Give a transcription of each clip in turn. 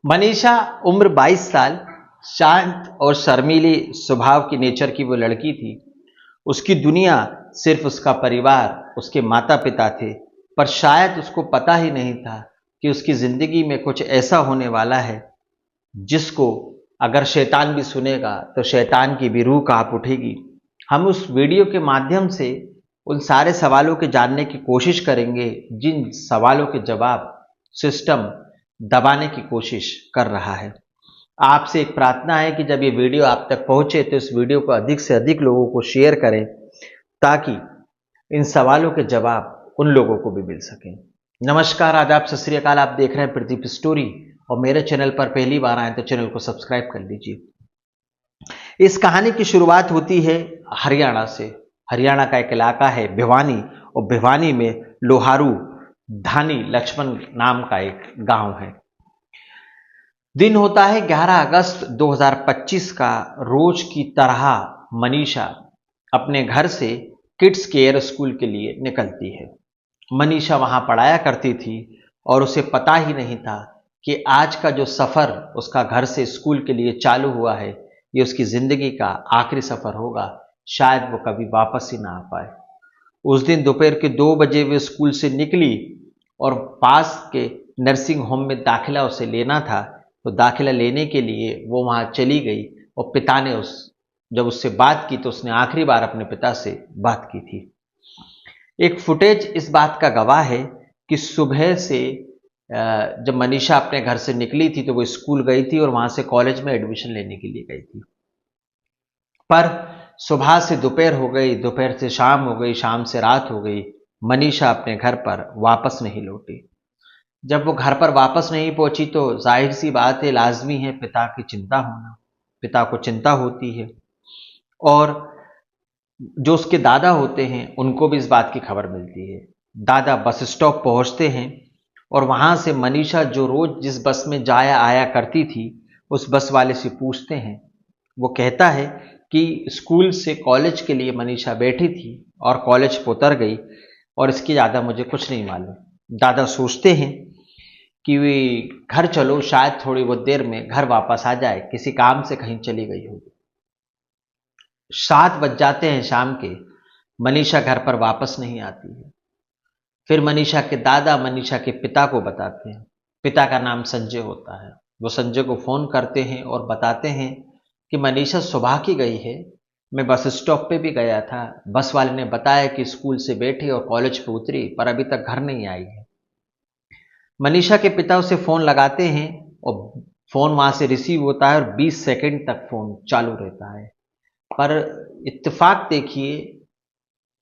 मनीषा उम्र 22 साल, शांत और शर्मीली स्वभाव की नेचर की वो लड़की थी। उसकी दुनिया सिर्फ उसका परिवार, उसके माता पिता थे, पर शायद उसको पता ही नहीं था कि उसकी जिंदगी में कुछ ऐसा होने वाला है जिसको अगर शैतान भी सुनेगा तो शैतान की भी रूह कांप उठेगी। हम उस वीडियो के माध्यम से उन सारे सवालों के जानने की कोशिश करेंगे जिन सवालों के जवाब सिस्टम दबाने की कोशिश कर रहा है। आपसे एक प्रार्थना है कि जब ये वीडियो आप तक पहुंचे तो इस वीडियो को अधिक से अधिक लोगों को शेयर करें ताकि इन सवालों के जवाब उन लोगों को भी मिल सकें। नमस्कार, आदाब, सत श्री अकाल। आप देख रहे हैं प्रदीप स्टोरी और मेरे चैनल पर पहली बार आए तो चैनल को सब्सक्राइब कर लीजिए। इस कहानी की शुरुआत होती है हरियाणा से। हरियाणा का एक इलाका है भिवानी, और भिवानी में लोहारू धानी लक्ष्मण नाम का एक गांव है। दिन होता है 11 अगस्त 2025 का। रोज की तरह मनीषा अपने घर से किड्स केयर स्कूल के लिए निकलती है। मनीषा वहां पढ़ाया करती थी और उसे पता ही नहीं था कि आज का जो सफर उसका घर से स्कूल के लिए चालू हुआ है ये उसकी जिंदगी का आखिरी सफर होगा। शायद वो कभी वापस ही ना आ पाए। उस दिन दोपहर के 2 बजे वे स्कूल से निकली और पास के नर्सिंग होम में दाखिला उसे लेना था, तो दाखिला लेने के लिए वो वहां चली गई और पिता ने जब उससे बात की तो उसने आखिरी बार अपने पिता से बात की थी। एक फुटेज इस बात का गवाह है कि सुबह से जब मनीषा अपने घर से निकली थी तो वो स्कूल गई थी और वहां से कॉलेज में एडमिशन लेने के लिए गई थी। पर सुबह से दोपहर हो गई, दोपहर से शाम हो गई, शाम से रात हो गई, मनीषा अपने घर पर वापस नहीं लौटी। जब वो घर पर वापस नहीं पहुंची तो जाहिर सी बात है, लाजमी है पिता की चिंता होना। पिता को चिंता होती है और जो उसके दादा होते हैं उनको भी इस बात की खबर मिलती है। दादा बस स्टॉप पहुंचते हैं और वहां से मनीषा जो रोज जिस बस में जाया आया करती थी उस बस वाले से पूछते हैं। वो कहता है कि स्कूल से कॉलेज के लिए मनीषा बैठी थी और कॉलेज पर उतर गई और इसकी ज़्यादा मुझे कुछ नहीं मालूम। दादा सोचते हैं कि वे घर चलो, शायद थोड़ी बहुत देर में घर वापस आ जाए, किसी काम से कहीं चली गई होगी। 7 बज जाते हैं शाम के, मनीषा घर पर वापस नहीं आती है। फिर मनीषा के दादा मनीषा के पिता को बताते हैं। पिता का नाम संजय होता है। वो संजय को फोन करते हैं और बताते हैं कि मनीषा सुबह की गई है, मैं बस स्टॉप पे भी गया था, बस वाले ने बताया कि स्कूल से बैठी और कॉलेज पे उतरी पर अभी तक घर नहीं आई है। मनीषा के पिता उसे फोन लगाते हैं और फोन वहां से रिसीव होता है और 20 सेकंड तक फोन चालू रहता है। पर इत्तेफाक देखिए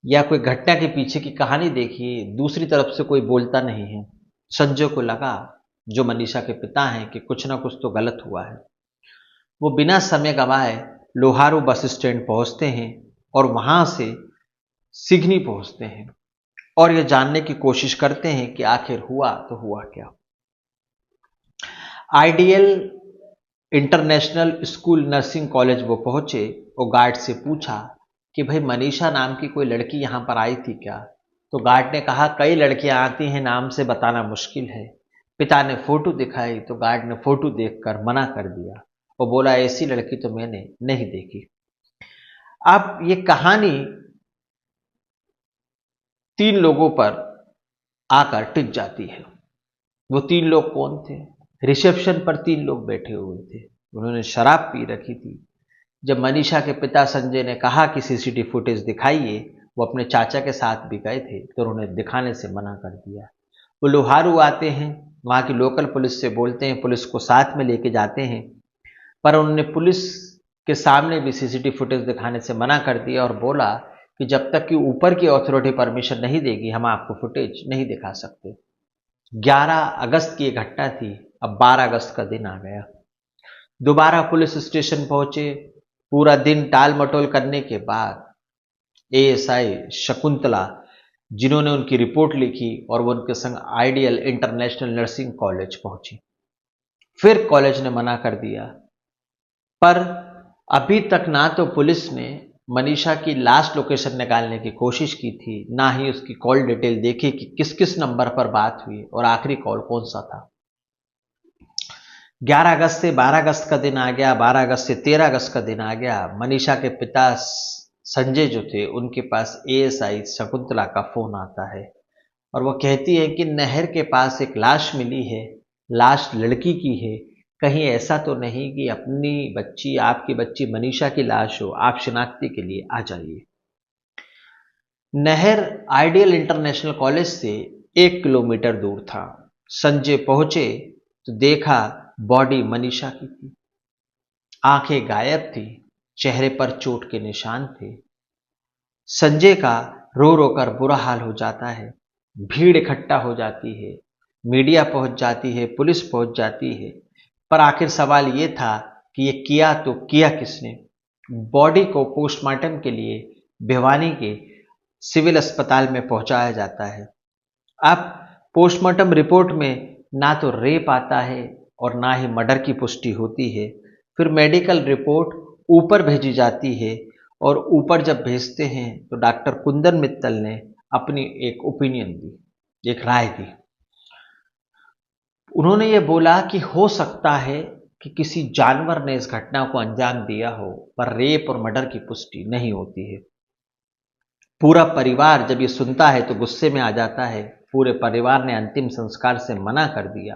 या कोई घटना के पीछे की कहानी देखिए, दूसरी तरफ से कोई बोलता नहीं है। संजय को लगा, जो मनीषा के पिता हैं, कि कुछ ना कुछ तो गलत हुआ है। वो बिना समय गंवाए लोहारू बस स्टैंड पहुंचते हैं और वहां से सिगनी पहुंचते हैं और यह जानने की कोशिश करते हैं कि आखिर हुआ तो हुआ क्या। Ideal international school nursing college वो पहुंचे और गार्ड से पूछा कि भाई मनीषा नाम की कोई लड़की यहां पर आई थी क्या? तो गार्ड ने कहा कई लड़कियां आती हैं, नाम से बताना मुश्किल है। पिता ने फोटो दिखाई तो गार्ड ने फोटो देखकर मना कर दिया और बोला ऐसी लड़की तो मैंने नहीं देखी। अब ये कहानी 3 लोगों पर आकर टिक जाती है। वो 3 लोग कौन थे? रिसेप्शन पर 3 लोग बैठे हुए थे। उन्होंने शराब पी रखी थी। जब मनीषा के पिता संजय ने कहा कि सीसीटीवी फुटेज दिखाइए, वो अपने चाचा के साथ भी गए थे तो उन्होंने दिखाने से मना कर दिया। वो लोहारू आते हैं, वहां की लोकल पुलिस से बोलते हैं, पुलिस को साथ में लेके जाते हैं, पर उन्होंने पुलिस के सामने भी सीसीटीवी फुटेज दिखाने से मना कर दिया और बोला कि जब तक कि ऊपर की अथॉरिटी परमिशन नहीं देगी हम आपको फुटेज नहीं दिखा सकते। 11 अगस्त की घटना थी। अब 12 अगस्त का दिन आ गया। दोबारा पुलिस स्टेशन पहुंचे। पूरा दिन टाल मटोल करने के बाद एएसआई शकुंतला, जिन्होंने उनकी रिपोर्ट लिखी, और वो उनके संग आइडियल इंटरनेशनल नर्सिंग कॉलेज पहुंची। फिर कॉलेज ने मना कर दिया, पर अभी तक ना तो पुलिस ने मनीषा की लास्ट लोकेशन निकालने की कोशिश की थी, ना ही उसकी कॉल डिटेल देखी कि किस किस नंबर पर बात हुई और आखिरी कॉल कौन सा था। 11 अगस्त से 12 अगस्त का दिन आ गया, 12 अगस्त से 13 अगस्त का दिन आ गया। मनीषा के पिता संजय जो थे, उनके पास एएसआई शकुंतला का फोन आता है और वो कहती है कि नहर के पास एक लाश मिली है, लाश लड़की की है, कहीं ऐसा तो नहीं कि अपनी बच्ची, आपकी बच्ची मनीषा की लाश हो, आप शिनाख्ती के लिए आ जाइए। नहर आइडियल इंटरनेशनल कॉलेज से 1 किलोमीटर दूर था। संजय पहुंचे तो देखा बॉडी मनीषा की थी, आंखें गायब थी, चेहरे पर चोट के निशान थे। संजय का रो रो कर बुरा हाल हो जाता है, भीड़ इकट्ठा हो जाती है, मीडिया पहुंच जाती है, पुलिस पहुंच जाती है, पर आखिर सवाल ये था कि ये किया तो किया किसने। बॉडी को पोस्टमार्टम के लिए भिवानी के सिविल अस्पताल में पहुंचाया जाता है। अब पोस्टमार्टम रिपोर्ट में ना तो रेप आता है और ना ही मर्डर की पुष्टि होती है। फिर मेडिकल रिपोर्ट ऊपर भेजी जाती है और ऊपर जब भेजते हैं तो डॉक्टर कुंदन मित्तल ने अपनी एक ओपिनियन दी, एक राय दी। उन्होंने ये बोला कि हो सकता है कि किसी जानवर ने इस घटना को अंजाम दिया हो, पर रेप और मर्डर की पुष्टि नहीं होती है। पूरा परिवार जब ये सुनता है तो गुस्से में आ जाता है। पूरे परिवार ने अंतिम संस्कार से मना कर दिया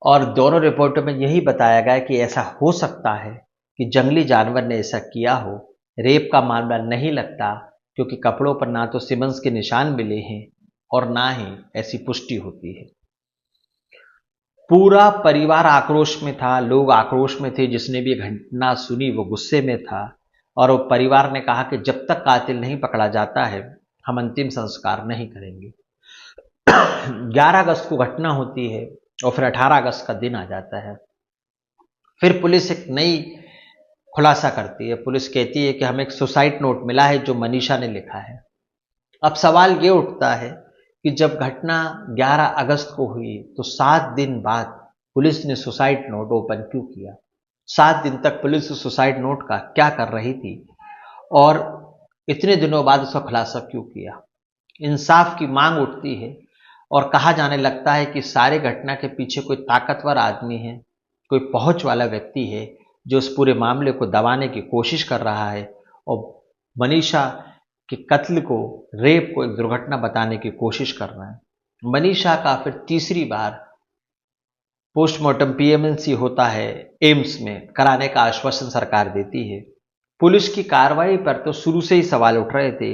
और दोनों रिपोर्टों में यही बताया गया कि ऐसा हो सकता है कि जंगली जानवर ने ऐसा किया हो। रेप का मामला नहीं लगता क्योंकि कपड़ों पर ना तो सिमंस के निशान मिले हैं और ना ही ऐसी पुष्टि होती है। पूरा परिवार आक्रोश में था, लोग आक्रोश में थे। जिसने भी घटना सुनी वो गुस्से में था और वो परिवार ने कहा कि जब तक कातिल नहीं पकड़ा जाता है हम अंतिम संस्कार नहीं करेंगे। 11 अगस्त को घटना होती है और फिर 18 अगस्त का दिन आ जाता है। फिर पुलिस एक नई खुलासा करती है। पुलिस कहती है कि हमें एक सुसाइड नोट मिला है जो मनीषा ने लिखा है। अब सवाल ये उठता है कि जब घटना 11 अगस्त को हुई तो 7 दिन बाद पुलिस ने सुसाइड नोट ओपन क्यों किया? 7 दिन तक पुलिस सुसाइड नोट का क्या कर रही थी और इतने दिनों बाद उसका खुलासा क्यों किया? इंसाफ की मांग उठती है और कहा जाने लगता है कि सारे घटना के पीछे कोई ताकतवर आदमी है, कोई पहुंच वाला व्यक्ति है जो उस पूरे मामले को दबाने की कोशिश कर रहा है और मनीषा के कत्ल को, रेप को एक दुर्घटना बताने की कोशिश कर रहा है। मनीषा का फिर तीसरी बार पोस्टमार्टम पीएमएनसी होता है, एम्स में कराने का आश्वासन सरकार देती है। पुलिस की कार्रवाई पर तो शुरू से ही सवाल उठ रहे थे।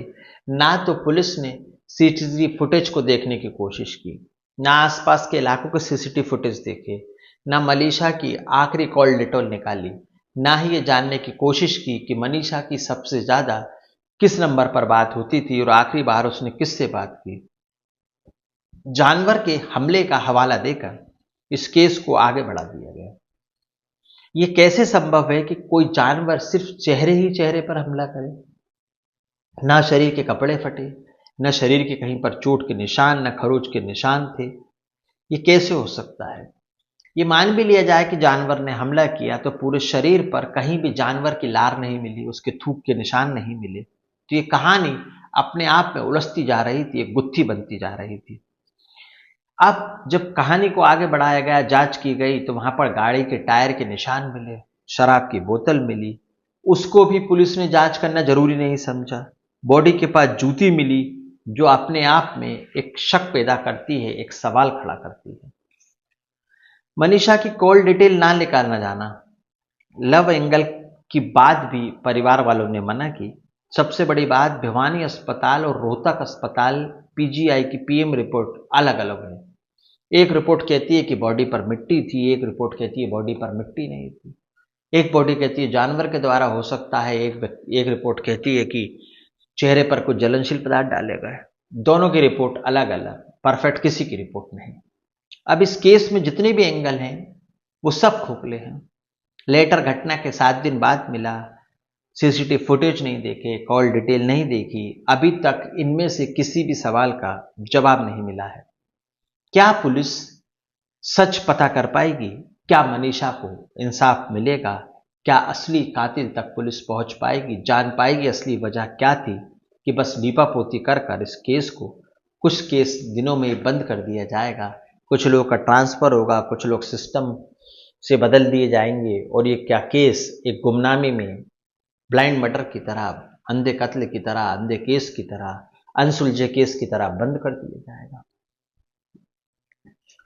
ना तो पुलिस ने सीसीटीवी फुटेज को देखने की कोशिश की, ना आसपास के इलाकों के सीसीटीवी फुटेज देखे, ना मनीषा की आखिरी कॉल डिटेल निकाली, ना ही ये जानने की कोशिश की कि मनीषा की सबसे ज्यादा किस नंबर पर बात होती थी और आखिरी बार उसने किससे बात की। जानवर के हमले का हवाला देकर इस केस को आगे बढ़ा दिया गया। ये कैसे संभव है कि कोई जानवर सिर्फ चेहरे ही चेहरे पर हमला करे? ना शरीर के कपड़े फटे, न शरीर के कहीं पर चोट के निशान, न खरोच के निशान थे। ये कैसे हो सकता है? ये मान भी लिया जाए कि जानवर ने हमला किया तो पूरे शरीर पर कहीं भी जानवर की लार नहीं मिली, उसके थूक के निशान नहीं मिले, तो ये कहानी अपने आप में उलझती जा रही थी, एक गुत्थी बनती जा रही थी। अब जब कहानी को आगे बढ़ाया गया, जांच की गई, तो वहां पर गाड़ी के टायर के निशान मिले, शराब की बोतल मिली, उसको भी पुलिस ने जांच करना जरूरी नहीं समझा। बॉडी के पास जूती मिली जो अपने आप में एक शक पैदा करती है, एक सवाल खड़ा करती है। मनीषा की कॉल डिटेल ना निकालना जाना, लव एंगल की बात भी परिवार वालों ने मना की। सबसे बड़ी बात, भिवानी अस्पताल और रोहतक अस्पताल पीजीआई की पीएम रिपोर्ट अलग अलग है। एक रिपोर्ट कहती है कि बॉडी पर मिट्टी थी, एक रिपोर्ट कहती है बॉडी पर मिट्टी नहीं थी। एक बॉडी कहती है जानवर के द्वारा हो सकता है, एक रिपोर्ट कहती है कि चेहरे पर कुछ ज्वलनशील पदार्थ डाले गए। दोनों की रिपोर्ट अलग अलग, परफेक्ट किसी की रिपोर्ट नहीं। अब इस केस में जितने भी एंगल हैं वो सब खोखले हैं। लेटर घटना के 7 दिन बाद मिला, सीसीटीवी फुटेज नहीं देखे, कॉल डिटेल नहीं देखी, अभी तक इनमें से किसी भी सवाल का जवाब नहीं मिला है। क्या पुलिस सच पता कर पाएगी? क्या मनीषा को इंसाफ मिलेगा? क्या असली कातिल तक पुलिस पहुंच पाएगी, जान पाएगी असली वजह क्या थी कि बस लीपापोती कर कर इस केस को कुछ केस दिनों में बंद कर दिया जाएगा, कुछ लोगों का ट्रांसफर होगा, कुछ लोग सिस्टम से बदल दिए जाएंगे और ये क्या केस एक गुमनामी में ब्लाइंड मर्डर की तरह, अंधे कत्ल की तरह, अंधे केस की तरह, अनसुलझे केस की तरह बंद कर दिया जाएगा।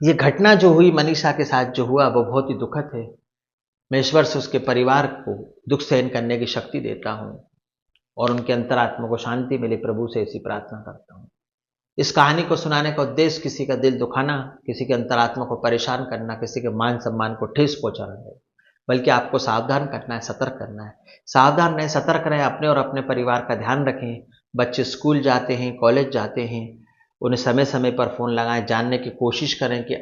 ये घटना जो हुई मनीषा के साथ जो हुआ वो बहुत ही दुखद है। मैं ईश्वर से उसके परिवार को दुख सहन करने की शक्ति देता हूँ और उनके अंतरात्मा को शांति मिले, प्रभु से ऐसी प्रार्थना करता हूँ। इस कहानी को सुनाने का उद्देश्य किसी का दिल दुखाना, किसी के अंतरात्मा को परेशान करना, किसी के मान सम्मान को ठेस पहुंचाना है, बल्कि आपको सावधान करना है, सतर्क करना है। सावधान रहें, सतर्क रहें, अपने और अपने परिवार का ध्यान रखें। बच्चे स्कूल जाते हैं, कॉलेज जाते हैं, उन्हें समय समय पर फोन लगाएं, जानने की कोशिश करें कि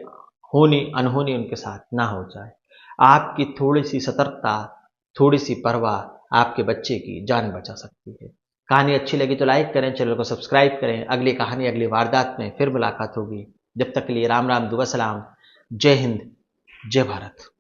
होनी अनहोनी उनके साथ ना हो जाए। आपकी थोड़ी सी सतर्कता, थोड़ी सी परवाह आपके बच्चे की जान बचा सकती है। कहानी अच्छी लगी तो लाइक करें, चैनल को सब्सक्राइब करें। अगली कहानी अगली वारदात में फिर मुलाकात होगी। जब तक के लिए राम राम, दुआ सलाम, जय हिंद, जय भारत।